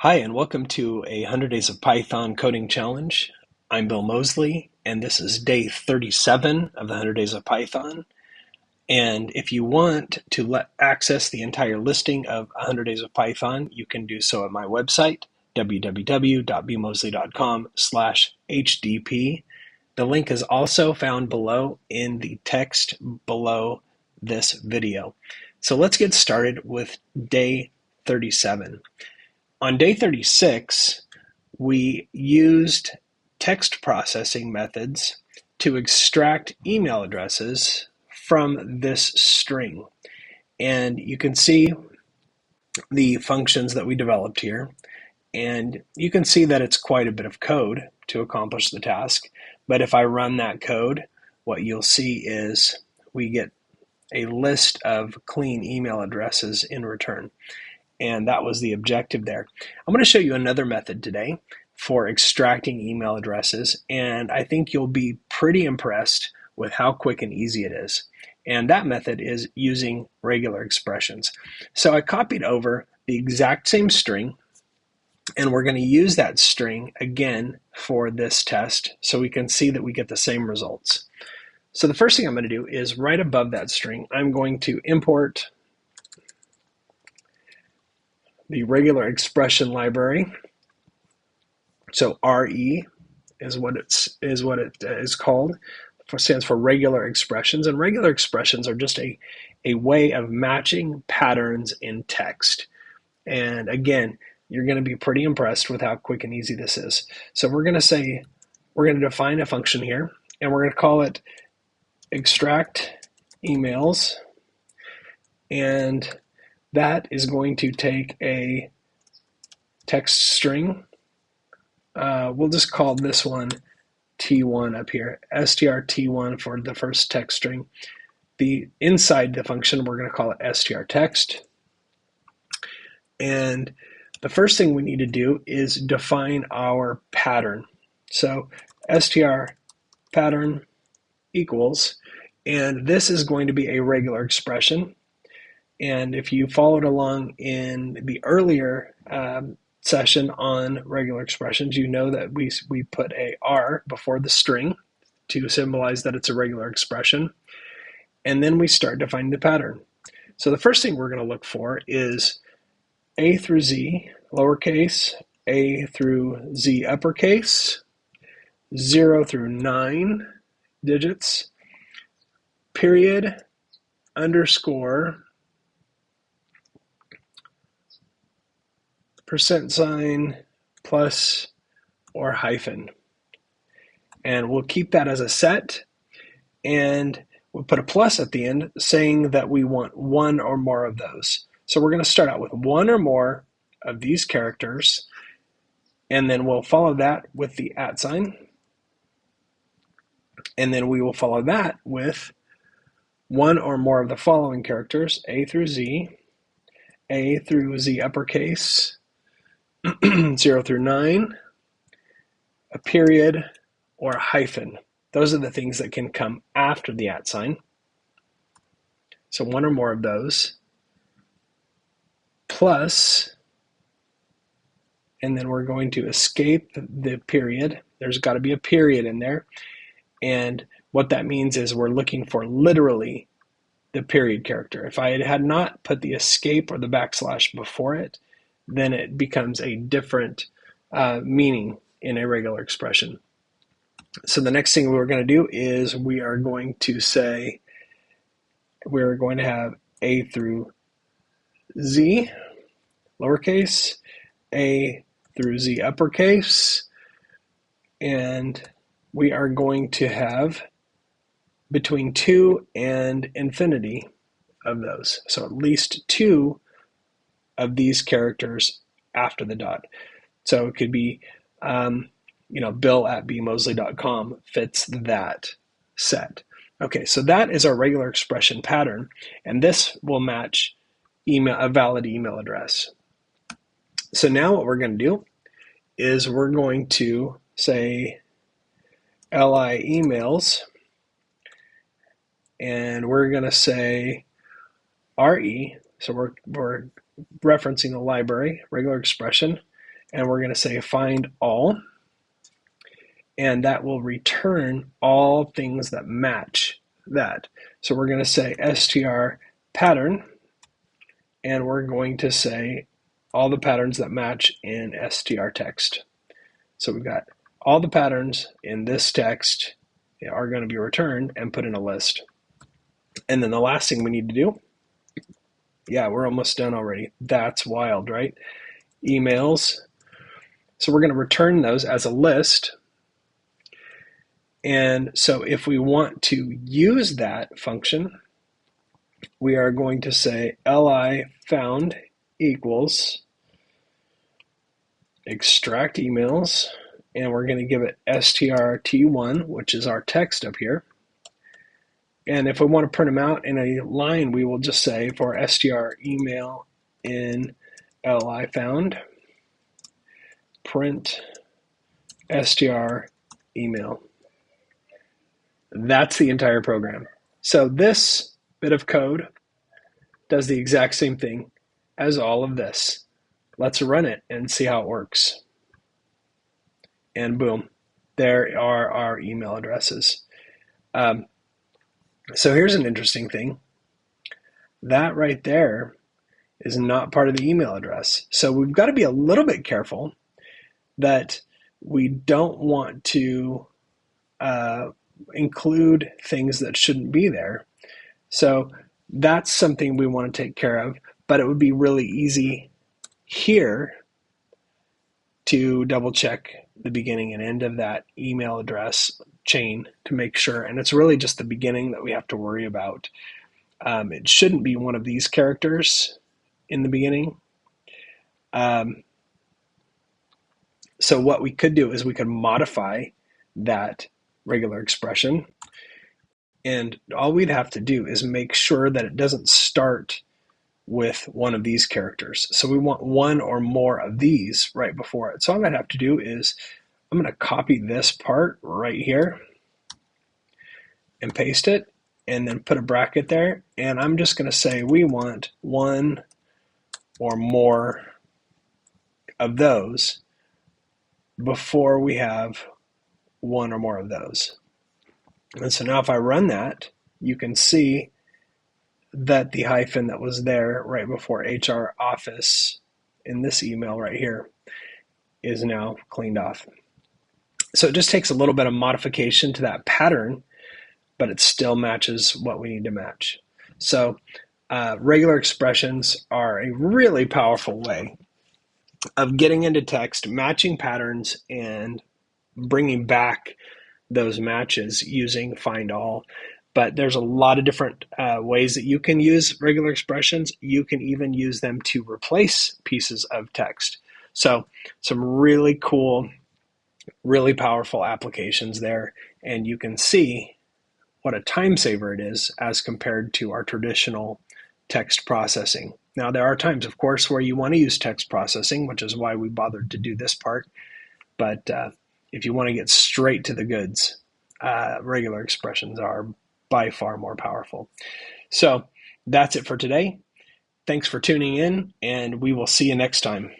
Hi, and welcome to a 100 Days of Python Coding Challenge. I'm Bill Mosley, and this is day 37 of the 100 Days of Python. And if you want to access the entire listing of 100 Days of Python, you can do so at my website, www.bmosley.com/hdp. The link is also found below in the text below this video. So let's get started with day 37. On day 36, we used text processing methods to extract email addresses from this string. And you can see the functions that we developed here. And you can see that it's quite a bit of code to accomplish the task. But if I run that code, what you'll see is we get a list of clean email addresses in return. And that was the objective there. I'm going to show you another method today for extracting email addresses, and I think you'll be pretty impressed with how quick and easy it is. And that method is using regular expressions. So I copied over the exact same string, and we're going to use that string again for this test so we can see that we get the same results. So the first thing I'm going to do is right above that string, I'm going to import the regular expression library. So RE is what it is called. It stands for regular expressions, and regular expressions are just a way of matching patterns in text. And again, you're going to be pretty impressed with how quick and easy this is. So we're going to define a function here, and we're going to call it extract emails, and that is going to take a text string. We'll just call this one T1 up here, strt1 for the first text string. Inside the function, we're going to call it strtext. And the first thing we need to do is define our pattern. So str pattern equals, and this is going to be a regular expression. And if you followed along in the earlier session on regular expressions, you know that we put a R before the string to symbolize that it's a regular expression. And then we start defining the pattern. So the first thing we're going to look for is A through Z, lowercase, A through Z uppercase, 0 through 9 digits, period, underscore, %, plus, or hyphen. And we'll keep that as a set, and we'll put a plus at the end saying that we want one or more of those. So we're going to start out with one or more of these characters, and then we'll follow that with the @ sign, and then we will follow that with one or more of the following characters, A through Z uppercase, 0 through 9, a period, or a hyphen. Those are the things that can come after the @ sign. So one or more of those, plus, and then we're going to escape the period. There's got to be a period in there. And what that means is we're looking for literally the period character. If I had not put the escape or the backslash before it, then it becomes a different meaning in a regular expression. So the next thing we're going to do is we are going to say we're going to have A through Z, lowercase, A through Z uppercase, and we are going to have between 2 and infinity of those. So at least 2 of these characters after the dot. So it could be, Bill at bmosley.com fits that set. Okay, so that is our regular expression pattern, and this will match a valid email address. So now what we're going to do is we're going to say li emails, and we're going to say re, so we're referencing the library, regular expression, and we're going to say find all, and that will return all things that match that. So we're going to say str pattern, and we're going to say all the patterns that match in str text. So we've got all the patterns in this text are going to be returned and put in a list. And then the last thing we need to do, yeah, we're almost done already. That's wild, right? Emails. So we're going to return those as a list. And so if we want to use that function, we are going to say li found equals extract emails, and we're going to give it strt1, which is our text up here. And if we want to print them out in a line, we will just say for str email in li found, print str email. That's the entire program. So this bit of code does the exact same thing as all of this. Let's run it and see how it works. And boom, there are our email addresses. So here's an interesting thing. That right there is not part of the email address. So we've got to be a little bit careful that we don't want to include things that shouldn't be there. So that's something we want to take care of, but it would be really easy here to double check the beginning and end of that email address chain to make sure. And it's really just the beginning that we have to worry about. It shouldn't be one of these characters in the beginning. So what we could do is we could modify that regular expression. And all we'd have to do is make sure that it doesn't start with one of these characters. So we want one or more of these right before it. So all I'd have to do is I'm going to copy this part right here and paste it, and then put a bracket there. And I'm just going to say we want one or more of those before we have one or more of those. And so now if I run that, you can see that the hyphen that was there right before HR office in this email right here is now cleaned off. So it just takes a little bit of modification to that pattern, but it still matches what we need to match. So regular expressions are a really powerful way of getting into text, matching patterns, and bringing back those matches using find all. But there's a lot of different ways that you can use regular expressions. You can even use them to replace pieces of text. So some really cool, really powerful applications there. And you can see what a time saver it is as compared to our traditional text processing. Now, there are times, of course, where you want to use text processing, which is why we bothered to do this part. But if you want to get straight to the goods, regular expressions are by far more powerful. So that's it for today. Thanks for tuning in, and we will see you next time.